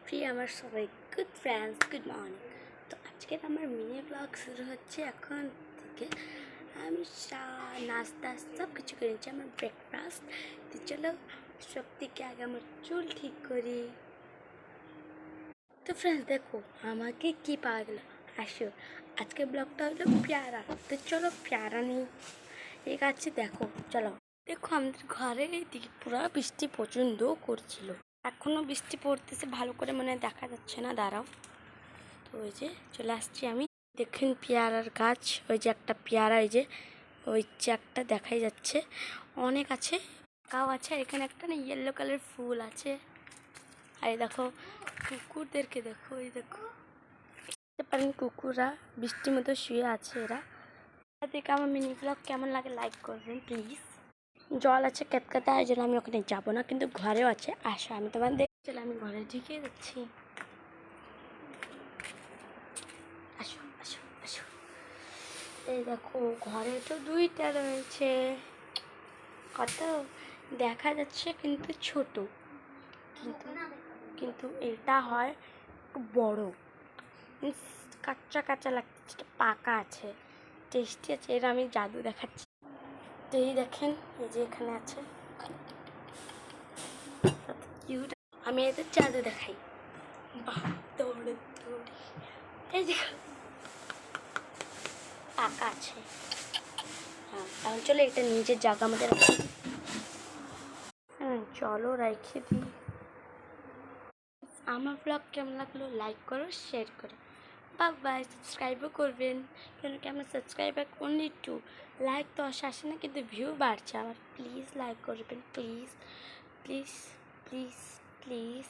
প্রিয় আমার সবাই গুড ফ্রেন্ডস, গুড মর্নিং। তো আজকের আমার মিনি ব্লগ শুরু হচ্ছে এখন থেকে। আমি নাস্তা সব কিছু করে নিচ্ছি, আমার ব্রেকফাস্ট। তো চলো সব থেকে আগে আমার চুল ঠিক করি। তো ফ্রেন্ডস দেখো আমাকে কি পাওয়া গেল, আসো আজকের ব্লগটা হলো পেয়ারা। তো চলো পেয়ারা নেই এই গাছে, দেখো চলো। দেখো আমাদের ঘরের এইদিকে পুরো বৃষ্টি প্রচণ্ড করছিল, এখনও বৃষ্টি পড়তেছে, ভালো করে মনে দেখা যাচ্ছে না, দাঁড়াও। তো ওই যে চলে আসছি আমি। দেখুন পেয়ারার গাছ, ওই যে একটা পেয়ারা, ওই যে একটা দেখাই যাচ্ছে, অনেক আছে, কাউ আছে। এখানে একটা না ইয়েলো কালার ফুল আছে। আর দেখো কুকুরদেরকে দেখো, ওই দেখো দেখতে পারেন কুকুররা বৃষ্টির মতো শুয়ে আছে এরা। দেখে আমার মিনি ব্লগ কেমন লাগে লাইক করবেন প্লিজ। জল আছে কেতকাতে, এই জন্য আমি ওখানে যাবো না, কিন্তু ঘরেও আছে, আসো আমি তোমার চলে আমি ঘরে ঢুকে যাচ্ছি। আসো আসো আসো। এই দেখো ঘরে তো দুইটা রয়েছে, কত দেখা যাচ্ছে কিন্তু ছোট, কিন্তু কিন্তু এটা হয় একটু বড়, কাঁচা কাঁচা লাগছে, পাকা আছে, টেস্টি আছে। এর আমি জাদু দেখাচ্ছি। তো এই দেখেন, এই যে এখানে আছে, কিউট। আমি এদের জাদু দেখাই, বাহ দৌড়ে দৌড়ে, এই যে পাকা আছে। হ্যাঁ এখন চলো এটা নিজের জায়গা আমাদের রাখি। চলো রেখে দিই। আমার ব্লগ কেমন লাগলো লাইক করো, শেয়ার করো, বাই। সাবস্ক্রাইবও করবেন, কেন কি আমার সাবস্ক্রাইবার অনলি 2, লাইক তো আসে না, কিন্তু ভিউ বাড়ছে আমার। প্লিজ লাইক করবেন, প্লিজ প্লিজ প্লিজ প্লিজ।